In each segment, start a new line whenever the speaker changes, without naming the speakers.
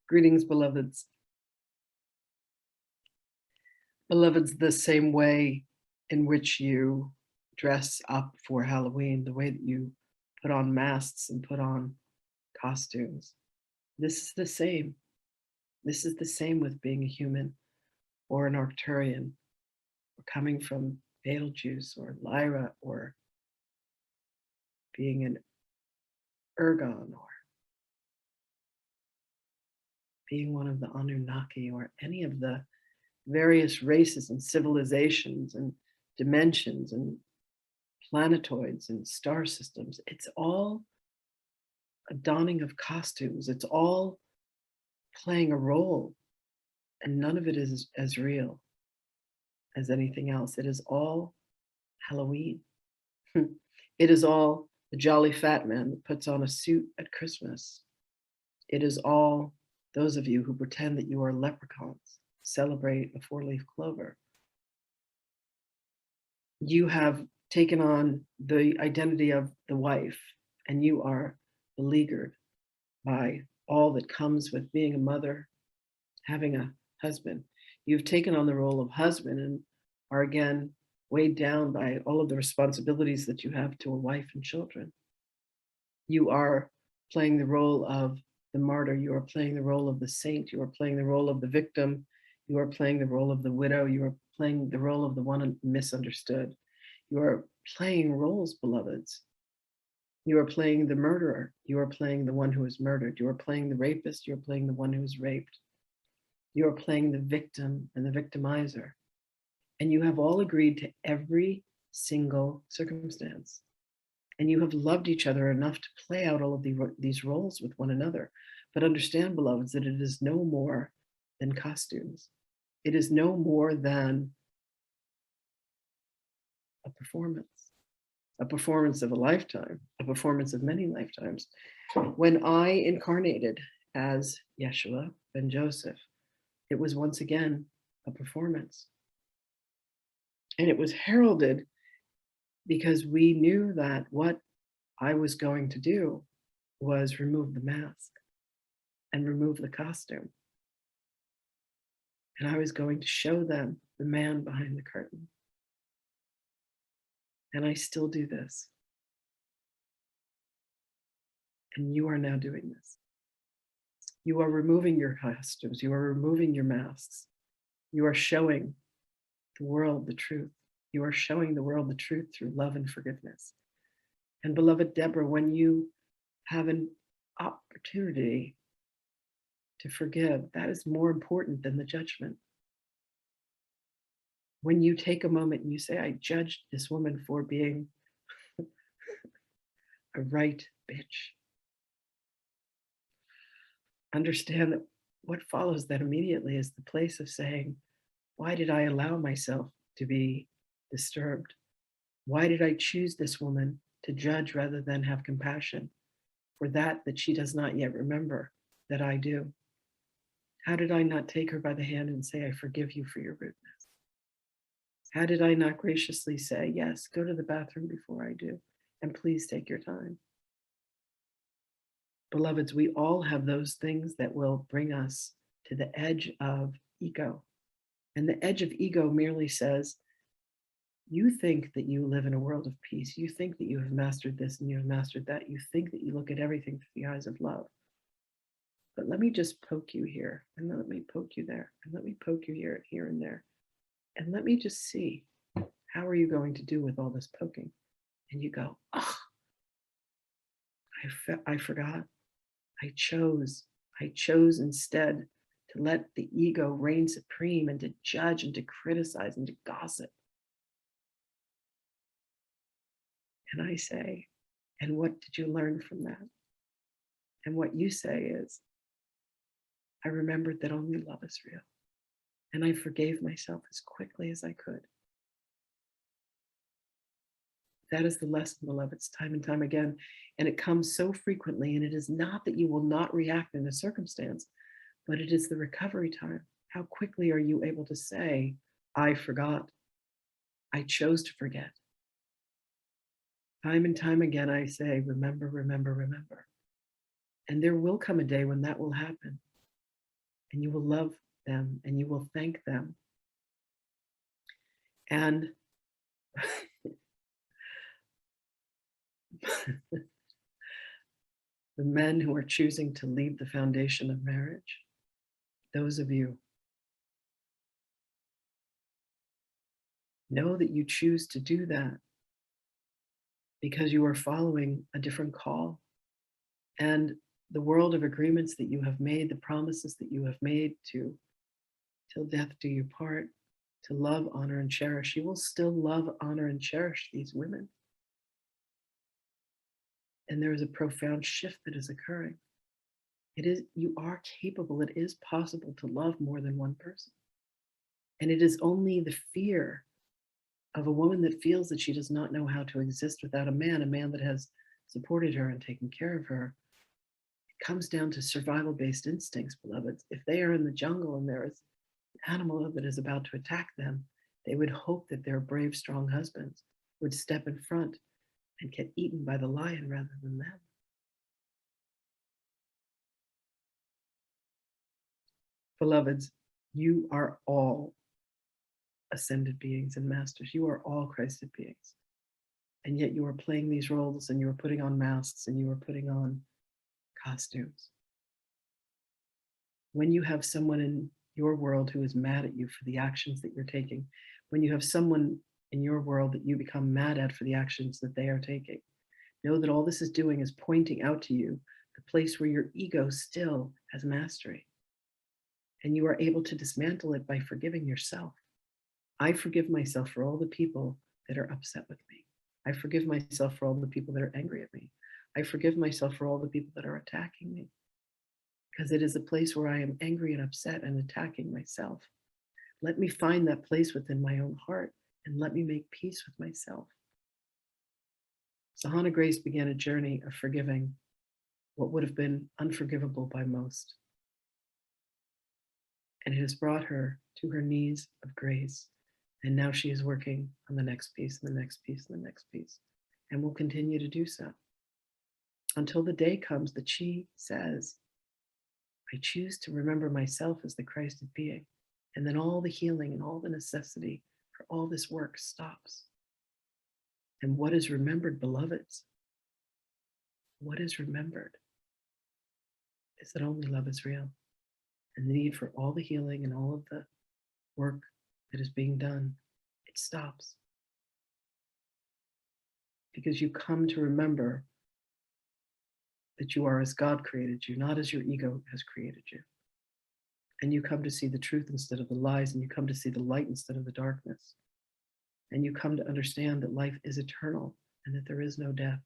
Greetings, beloveds. Beloveds, the same way in which you dress up for Halloween, the way that you put on masks and put on costumes, this is the same. This is the same with being a human or an Arcturian or coming from Betelgeuse or Lyra or being an Ergon or being one of the Anunnaki or any of the various races and civilizations and dimensions and planetoids and star systems. It's all a donning of costumes. It's all playing a role, and none of it is as real as anything else. It is all Halloween. It is all the jolly fat man that puts on a suit at Christmas. It is all those of you who pretend that you are leprechauns, celebrate a four-leaf clover. You have taken on the identity of the wife, and you are beleaguered by all that comes with being a mother, having a husband. You've taken on the role of husband and are again weighed down by all of the responsibilities that you have to a wife and children. You are playing the role of the martyr. You are playing the role of the saint. You are playing the role of the victim. You are playing the role of the widow. You are playing the role of the one misunderstood. You are playing roles, beloveds. You are playing the murderer. You are playing the one who is murdered. You are playing the rapist. You are playing the one who is raped. You are playing the victim and the victimizer. And you have all agreed to every single circumstance. And you have loved each other enough to play out all of these roles with one another. But understand, beloveds, that it is no more than costumes. It is no more than a performance of a lifetime, a performance of many lifetimes. When I incarnated as Yeshua ben Joseph, it was once again a performance. And it was heralded because we knew that what I was going to do was remove the mask and remove the costume. And I was going to show them the man behind the curtain. And I still do this. And you are now doing this. You are removing your costumes. You are removing your masks. You are showing the world the truth. You are showing the world the truth through love and forgiveness. And beloved Deborah, when you have an opportunity to forgive, that is more important than the judgment. When you take a moment and you say, I judged this woman for being a right bitch, understand that what follows that immediately is the place of saying, why did I allow myself to be disturbed? Why did I choose this woman to judge rather than have compassion for that she does not yet remember that I do? How did I not take her by the hand and say, I forgive you for your rudeness? How did I not graciously say, yes, go to the bathroom before I do, and please take your time? Beloveds, we all have those things that will bring us to the edge of ego. And the edge of ego merely says, you think that you live in a world of peace. You think that you have mastered this and you have mastered that. You think that you look at everything through the eyes of love. But let me just poke you here, and let me poke you there, and let me poke you here and there. And let me just see, how are you going to do with all this poking? And you go, oh, I forgot. I chose instead to let the ego reign supreme and to judge and to criticize and to gossip. And I say, and what did you learn from that? And what you say is, I remembered that only love is real. And I forgave myself as quickly as I could. That is the lesson, beloveds, time and time again. And it comes so frequently. And it is not that you will not react in a circumstance, but it is the recovery time. How quickly are you able to say, I forgot. I chose to forget. Time and time again, I say, remember, remember, remember. And there will come a day when that will happen. and you will love them, and you will thank them. And the men who are choosing to leave the foundation of marriage, those of you, know that you choose to do that because you are following a different call. And the world of agreements that you have made, the promises that you have made to till death do you part, to love, honor, and cherish, you will still love, honor, and cherish these women. And there is a profound shift that is occurring. It is, you are capable, it is possible to love more than one person. And it is only the fear of a woman that feels that she does not know how to exist without a man that has supported her and taken care of her. It comes down to survival-based instincts, beloveds. If they are in the jungle and there is an animal that is about to attack them, they would hope that their brave, strong husbands would step in front and get eaten by the lion rather than them. Beloveds, you are all ascended beings and masters. You are all Christed beings. And yet you are playing these roles, and you are putting on masks, and you are putting on costumes. When you have someone in your world who is mad at you for the actions that you're taking, when you have someone in your world that you become mad at for the actions that they are taking, know that all this is doing is pointing out to you the place where your ego still has mastery. And you are able to dismantle it by forgiving yourself. I forgive myself for all the people that are upset with me. I forgive myself for all the people that are angry at me. I forgive myself for all the people that are attacking me. Because it is a place where I am angry and upset and attacking myself. Let me find that place within my own heart and let me make peace with myself. Sahana Grace began a journey of forgiving what would have been unforgivable by most. And it has brought her to her knees of grace. And now she is working on the next piece, and the next piece, and the next piece, and will continue to do so until the day comes that she says, I choose to remember myself as the Christed being. And then all the healing and all the necessity for all this work stops. And what is remembered, beloveds? What is remembered is that only love is real. And the need for all the healing and all of the work that is being done, it stops. Because you come to remember that you are as God created you, not as your ego has created you. And you come to see the truth instead of the lies, and you come to see the light instead of the darkness. And you come to understand that life is eternal and that there is no death.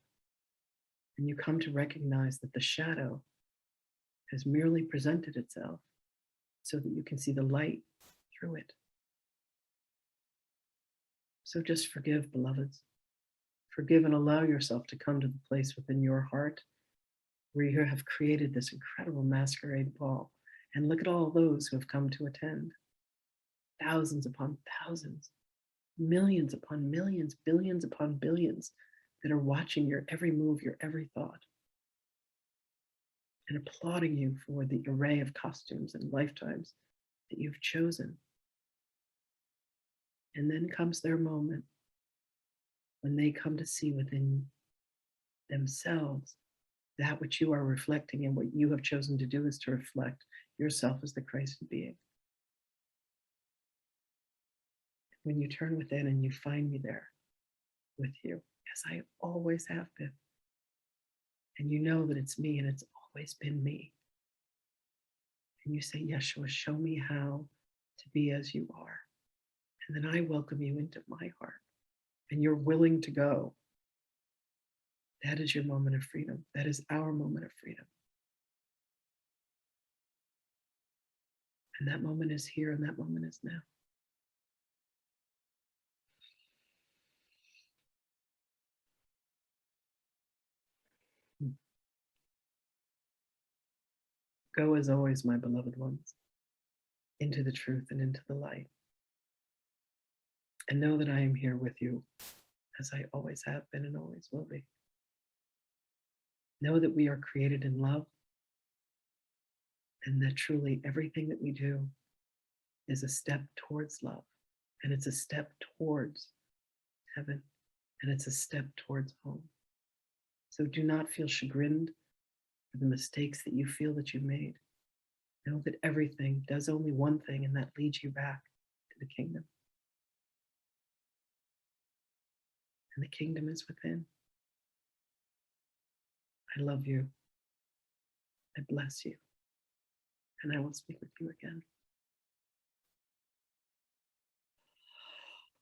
And you come to recognize that the shadow has merely presented itself so that you can see the light through it. So just forgive, beloveds. Forgive and allow yourself to come to the place within your heart where you have created this incredible masquerade ball. And look at all those who have come to attend. Thousands upon thousands, millions upon millions, billions upon billions that are watching your every move, your every thought, and applauding you for the array of costumes and lifetimes that you've chosen. And then comes their moment when they come to see within themselves that which you are reflecting, and what you have chosen to do is to reflect yourself as the Christed being. When you turn within and you find me there with you, as I always have been, and you know that it's me and it's always been me, and you say, Yeshua, show me how to be as you are. And then I welcome you into my heart, and you're willing to go. That is your moment of freedom. That is our moment of freedom. And that moment is here, and that moment is now. Go as always, my beloved ones, into the truth and into the light. And know that I am here with you, as I always have been and always will be. Know that we are created in love, and that truly everything that we do is a step towards love, and it's a step towards heaven, and it's a step towards home. So do not feel chagrined for the mistakes that you feel that you made. Know that everything does only one thing, and that leads you back to the kingdom. And the kingdom is within. I love you. I bless you. And I will speak with you again.